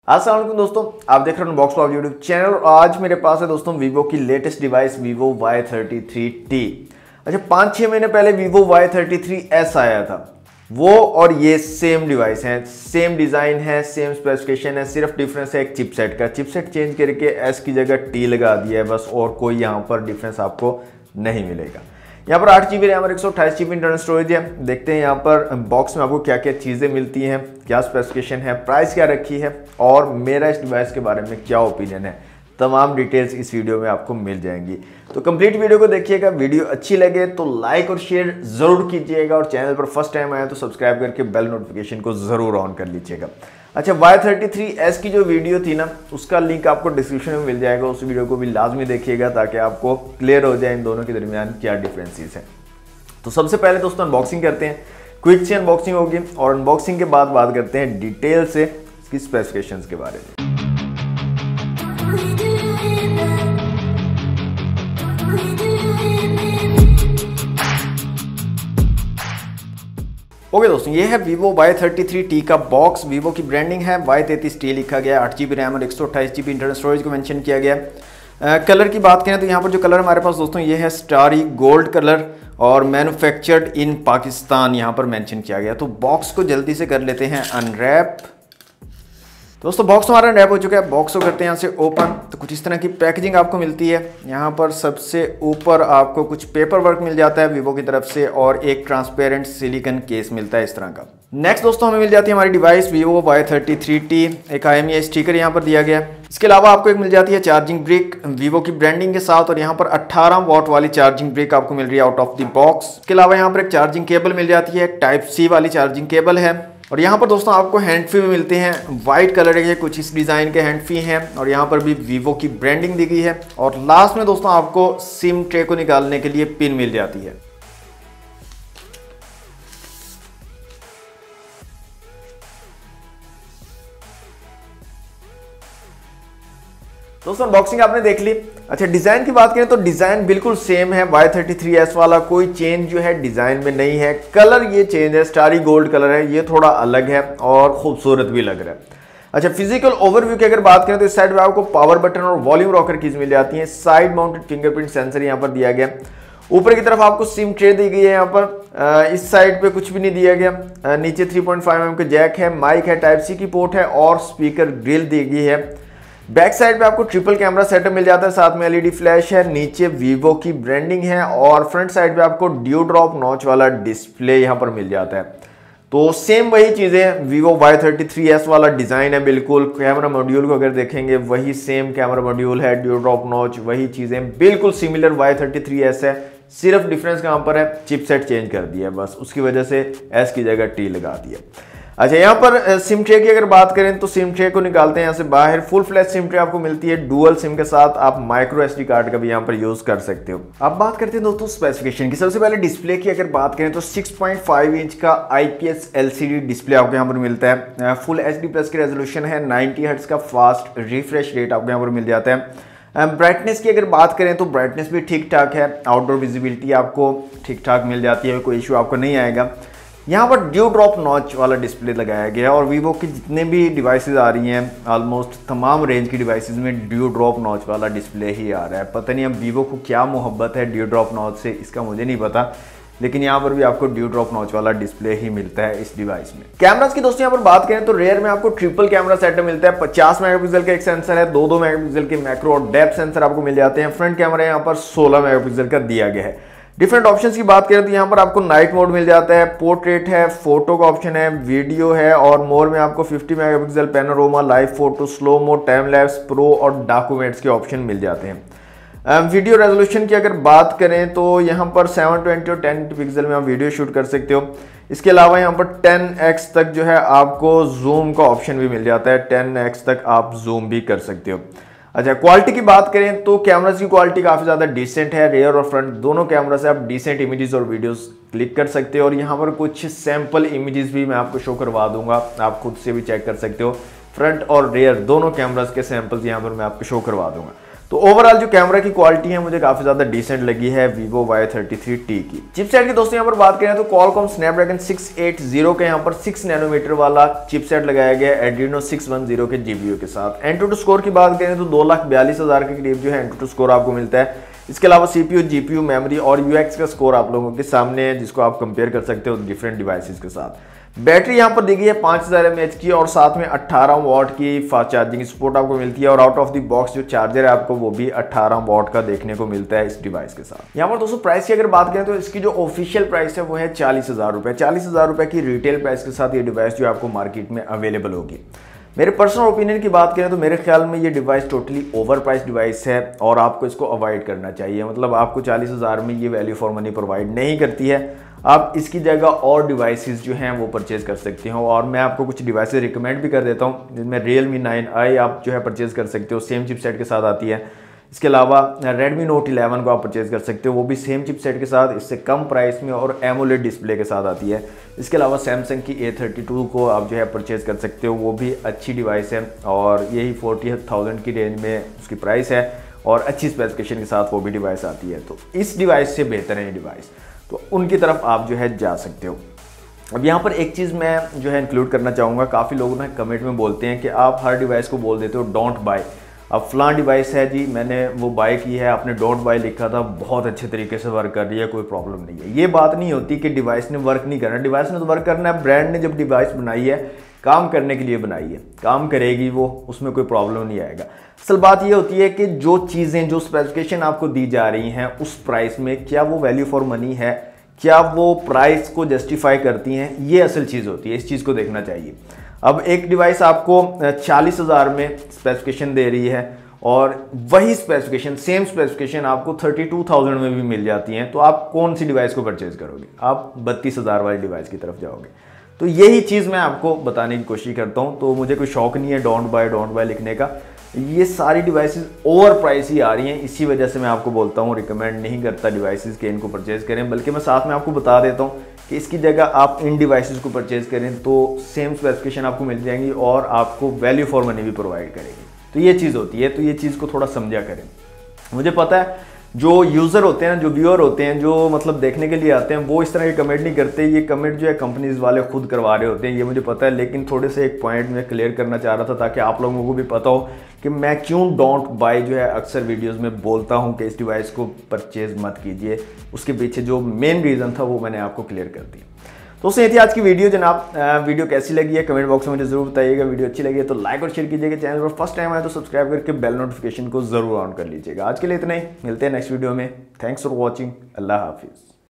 अस्सलाम वालेकुम दोस्तों, आप देख रहे हो अनबॉक्स ब्लॉग यूट्यूब चैनल और आज मेरे पास है दोस्तों वीवो की लेटेस्ट डिवाइस वीवो Y33T। अच्छा, 5-6 महीने पहले वीवो Y33s आया था। वो और ये सेम डिवाइस है, सेम डिज़ाइन है, सेम स्पेसिफिकेशन है, सिर्फ डिफरेंस है एक चिपसेट का। चिपसेट चेंज करके S की जगह T लगा दिया है बस, और कोई यहाँ पर डिफरेंस आपको नहीं मिलेगा। यहाँ पर 8GB रैम और 128GB इंटरनल स्टोरेज है। देखते हैं यहाँ पर बॉक्स में आपको क्या क्या चीज़ें मिलती हैं, क्या स्पेसिफिकेशन है, प्राइस क्या रखी है और मेरा इस डिवाइस के बारे में क्या ओपिनियन है। तमाम डिटेल्स इस वीडियो में आपको मिल जाएंगी, तो कंप्लीट वीडियो को देखिएगा। वीडियो अच्छी लगे तो लाइक और शेयर ज़रूर कीजिएगा और चैनल पर फर्स्ट टाइम आया तो सब्सक्राइब करके बेल नोटिफिकेशन को ज़रूर ऑन कर लीजिएगा। अच्छा, Y33s की जो वीडियो थी ना, उसका लिंक आपको डिस्क्रिप्शन में मिल जाएगा, उस वीडियो को भी लाजमी देखिएगा ताकि आपको क्लियर हो जाए इन दोनों के दरमियान क्या डिफरेंसेस हैं। तो सबसे पहले दोस्तों अनबॉक्सिंग करते हैं, क्विक सी अनबॉक्सिंग होगी और अनबॉक्सिंग के बाद बात करते हैं डिटेल से इसकी स्पेसिफिकेशंस के बारे में। ओके दोस्तों, ये है वीवो Y33T का बॉक्स। वीवो की ब्रांडिंग है, Y33T लिखा गया, 8GB रैम और 128GB इंटरनल स्टोरेज को मेंशन किया गया। कलर की बात करें तो यहाँ पर जो कलर हमारे पास दोस्तों ये है स्टारी गोल्ड कलर और मैन्युफैक्चर्ड इन पाकिस्तान यहाँ पर मेंशन किया गया। तो बॉक्स को जल्दी से कर लेते हैं अनरैप। दोस्तों बॉक्स हमारा अनरैप हो चुका है। बॉक्स को करते हैं यहाँ से ओपन, तो कुछ इस तरह की पैकेजिंग आपको मिलती है। यहाँ पर सबसे ऊपर आपको कुछ पेपर वर्क मिल जाता है वीवो की तरफ से और एक ट्रांसपेरेंट सिलिकॉन केस मिलता है इस तरह का। नेक्स्ट दोस्तों हमें मिल जाती है हमारी डिवाइस वीवो Y33T, एक IMEI स्टिकर यहाँ पर दिया गया है। इसके अलावा आपको एक मिल जाती है चार्जिंग ब्रिक वीवो की ब्रांडिंग के साथ और यहाँ पर 18 वॉट वाली चार्जिंग ब्रिक आपको मिल रही है आउट ऑफ द बॉक्स। इसके अलावा यहाँ पर एक चार्जिंग केबल मिल जाती है, टाइप C वाली चार्जिंग केबल है। और यहाँ पर दोस्तों आपको हैंड फ्री भी मिलते हैं, वाइट कलर के कुछ इस डिज़ाइन के हैंड फ्री हैं और यहाँ पर भी वीवो की ब्रांडिंग दी गई है। और लास्ट में दोस्तों आपको सिम ट्रे को निकालने के लिए पिन मिल जाती है। दोस्तों अनबॉक्सिंग आपने देख ली। अच्छा, डिज़ाइन की बात करें तो डिज़ाइन बिल्कुल सेम है Y33s वाला, कोई चेंज जो है डिज़ाइन में नहीं है। कलर ये चेंज है, स्टारी गोल्ड कलर है, ये थोड़ा अलग है और खूबसूरत भी लग रहा है। अच्छा, फिजिकल ओवरव्यू की अगर बात करें तो इस साइड पे आपको पावर बटन और वॉल्यूम रॉकर कीज मिल जाती है। साइड माउंटेड फिंगरप्रिंट सेंसर यहाँ पर दिया गया। ऊपर की तरफ आपको सिम ट्रे दी गई है, यहाँ पर इस साइड पे कुछ भी नहीं दिया गया। नीचे 3.5mm का जैक है, माइक है, टाइप C की पोर्ट है और स्पीकर ग्रिल दी गई है। बैक साइड पे आपको ट्रिपल कैमरा सेटअप मिल जाता है, साथ में LED फ्लैश है, नीचे वीवो की ब्रांडिंग है और फ्रंट साइड पे आपको ड्यू ड्रॉप नॉच वाला डिस्प्ले यहाँ पर मिल जाता है। तो सेम वही चीज़ें, वीवो Y33s वाला डिज़ाइन है बिल्कुल। कैमरा मॉड्यूल को अगर देखेंगे वही सेम कैमरा मॉड्यूल है, ड्यू ड्रॉप नॉच, वही चीज़ें बिल्कुल सिमिलर Y33s है। सिर्फ डिफरेंस कहाँ पर है, चिपसेट चेंज कर दिया बस, उसकी वजह से S की जगह T लगा दिया। अच्छा, यहाँ पर सिम ट्रे की अगर बात करें तो सिम ट्रे को निकालते हैं यहाँ से बाहर। फुल फ्लैश सिम ट्रे आपको मिलती है डुअल सिम के साथ, आप माइक्रो SD कार्ड का भी यहाँ पर यूज कर सकते हो। अब बात करते हैं दोस्तों स्पेसिफिकेशन की। सबसे पहले डिस्प्ले की अगर बात करें तो 6.5 इंच का IPS LCD डिस्प्ले आपको यहाँ पर मिलता है। फुल HD+ की रेजोल्यूशन है, 90 हर्ट्ज का फास्ट रिफ्रेश रेट आपको यहाँ पर मिल जाता है। ब्राइटनेस की अगर बात करें तो ब्राइटनेस भी ठीक ठाक है, आउटडोर विजिबिलिटी आपको ठीक ठाक मिल जाती है, कोई इशू आपको नहीं आएगा। यहाँ पर ड्यू ड्रॉप नॉच वाला डिस्प्ले लगाया गया है और वीवो की जितने भी डिवाइसेस आ रही हैं, ऑलमोस्ट तमाम रेंज की डिवाइसेस में ड्यू ड्रॉप नॉच वाला डिस्प्ले ही आ रहा है। पता नहीं अब वीवो को क्या मोहब्बत है ड्यू ड्रॉप नॉच से, इसका मुझे नहीं पता, लेकिन यहाँ पर भी आपको ड्यू ड्रॉप नॉच वाला डिस्प्ले ही मिलता है इस डिवाइस में। कैमरास की दोस्तों यहाँ पर बात करें तो रेयर में आपको ट्रिपल कैमरा सेटअप मिलता है। 50 मेगापिक्सल का एक सेंसर है, 2 मेगापिक्सल के मैक्रो और डेप्थ सेंसर आपको मिल जाते हैं। फ्रंट कैमरा यहाँ पर 16 मेगापिक्सल का दिया गया है। डिफरेंट ऑप्शंस की बात करें तो यहाँ पर आपको नाइट मोड मिल जाता है, पोर्ट्रेट है, फोटो का ऑप्शन है, वीडियो है और मोर में आपको 50 megapixel panorama, live photo, slow mode, time lapse, pro और डॉक्यूमेंट्स के ऑप्शन मिल जाते हैं। वीडियो रेजोल्यूशन की अगर बात करें तो यहाँ पर 720 और 1080 पिक्सल में आप वीडियो शूट कर सकते हो। इसके अलावा यहाँ पर 10x तक जो है आपको जूम का ऑप्शन भी मिल जाता है, 10x तक आप जूम भी कर सकते हो। अच्छा, क्वालिटी की बात करें तो कैमरास की क्वालिटी काफ़ी ज़्यादा डिसेंट है। रेयर और फ्रंट दोनों कैमरा से आप डिसेंट इमेजेस और वीडियोस क्लिक कर सकते हो और यहाँ पर कुछ सैंपल इमेजेस भी मैं आपको शो करवा दूंगा, आप खुद से भी चेक कर सकते हो। फ्रंट और रेयर दोनों कैमरास के सैंपल्स यहाँ पर मैं आपको शो करवा दूंगा। तो ओवरऑल जो कैमरा की क्वालिटी है मुझे काफी ज्यादा डिसेंट लगी है Vivo Y33T की। चिपसेट की दोस्तों यहाँ पर बात करें तो Qualcomm Snapdragon 680 के यहाँ पर 6 नैनोमीटर वाला चिपसेट लगाया गया है Adreno 610 के GPU के साथ। Antutu स्कोर की बात करें तो 2,42,000 के करीब जो है Antutu स्कोर आपको मिलता है। इसके अलावा CPU, GPU, मेमोरी और UX का स्कोर आप लोगों के सामने है, जिसको आप कंपेयर कर सकते हो डिफरेंट डिवाइसेस के साथ। बैटरी यहाँ पर दी गई है 5000 mAh की और साथ में 18 वाट की फास्ट चार्जिंग सपोर्ट आपको मिलती है और आउट ऑफ द बॉक्स जो चार्जर है आपको वो भी 18 वाट का देखने को मिलता है इस डिवाइस के साथ। यहाँ पर दोस्तों प्राइस की अगर बात करें तो इसकी जो ऑफिशियल प्राइस है वो है 40,000 रुपए। 40,000 रुपए की रिटेल प्राइस के साथ ये डिवाइस जो आपको मार्केट में अवेलेबल होगी। मेरे पर्सनल ओपिनियन की बात करें तो मेरे ख्याल में ये device totally over price device है और आपको इसको अवॉइड करना चाहिए। मतलब आपको 40,000 में ये वैल्यू फॉर मनी प्रोवाइड नहीं करती है। आप इसकी जगह और डिवाइसेस जो हैं वो परचेज कर सकते हो और मैं आपको कुछ डिवाइसेस रिकमेंड भी कर देता हूँ, जिनमें Realme 9i आप जो है परचेज कर सकते हो, सेम चिपसेट के साथ आती है। इसके अलावा Redmi Note 11 को आप परचेज कर सकते हो, वो भी सेम चिपसेट के साथ, इससे कम प्राइस में और AMOLED डिस्प्ले के साथ आती है। इसके अलावा Samsung की A32 को आप जो है परचेज कर सकते हो, वो भी अच्छी डिवाइस है और यही 40,000 की रेंज में उसकी प्राइस है और अच्छी स्पेसिफिकेशन के साथ वो भी डिवाइस आती है। तो इस डिवाइस से बेहतर है ये डिवाइस, तो उनकी तरफ आप जो है जा सकते हो। अब यहाँ पर एक चीज़ मैं जो है इंक्लूड करना चाहूँगा, काफ़ी लोग ना कमेंट में बोलते हैं कि आप हर डिवाइस को बोल देते हो डोंट बाय। अब फलां डिवाइस है जी, मैंने वो बाय की है, आपने डोंट बाय लिखा था, बहुत अच्छे तरीके से वर्क कर रही है, कोई प्रॉब्लम नहीं है। ये बात नहीं होती कि डिवाइस ने वर्क नहीं करना, डिवाइस ने तो वर्क करना है। ब्रांड ने जब डिवाइस बनाई है काम करने के लिए बनाई है, काम करेगी वो, उसमें कोई प्रॉब्लम नहीं आएगा। असल बात ये होती है कि जो चीज़ें, जो स्पेसिफिकेशन आपको दी जा रही हैं उस प्राइस में क्या वो वैल्यू फॉर मनी है, क्या वो प्राइस को जस्टिफाई करती हैं, ये असल चीज़ होती है। इस चीज़ को देखना चाहिए। अब एक डिवाइस आपको 40,000 में स्पेसिफिकेशन दे रही है और वही स्पेसिफिकेशन, सेम स्पेसिफिकेशन आपको 32,000 में भी मिल जाती हैं, तो आप कौन सी डिवाइस को परचेज करोगे? आप 32,000 वाली डिवाइस की तरफ जाओगे। तो यही चीज़ मैं आपको बताने की कोशिश करता हूँ। तो मुझे कोई शौक नहीं है डोंट बाय लिखने का। ये सारी डिवाइसेस ओवर प्राइस ही आ रही हैं, इसी वजह से मैं आपको बोलता हूँ, रिकमेंड नहीं करता डिवाइसेस के इनको परचेज करें, बल्कि मैं साथ में आपको बता देता हूँ कि इसकी जगह आप इन डिवाइसेस को परचेज करें तो सेम स्पेसिफिकेशन आपको मिल जाएंगी और आपको वैल्यू फॉर मनी भी प्रोवाइड करेगी। तो ये चीज़ होती है, तो ये चीज़ को थोड़ा समझा करें। मुझे पता है जो यूज़र होते हैं, जो व्यूअर होते हैं, जो मतलब देखने के लिए आते हैं, वो इस तरह के कमेंट नहीं करते। ये कमेंट जो है कंपनीज वाले खुद करवा रहे होते हैं, ये मुझे पता है। लेकिन थोड़े से एक पॉइंट मैं क्लियर करना चाह रहा था ताकि आप लोगों को भी पता हो कि मैं क्यों डोंट बाय जो है अक्सर वीडियोस में बोलता हूं कि इस डिवाइस को परचेज मत कीजिए। उसके पीछे जो मेन रीज़न था वो मैंने आपको क्लियर कर दिया। तो ये थी आज की वीडियो जनाब। वीडियो कैसी लगी है कमेंट बॉक्स में मुझे जरूर बताइएगा। वीडियो अच्छी लगी है तो लाइक और शेयर कीजिएगा। चैनल पर फर्स्ट टाइम आए तो सब्सक्राइब करके बेल नोटिफिकेशन को जरूर ऑन कर लीजिएगा। आज के लिए इतना ही, मिलते हैं नेक्स्ट वीडियो में। Thanks for watching. अल्लाह हाफिज़।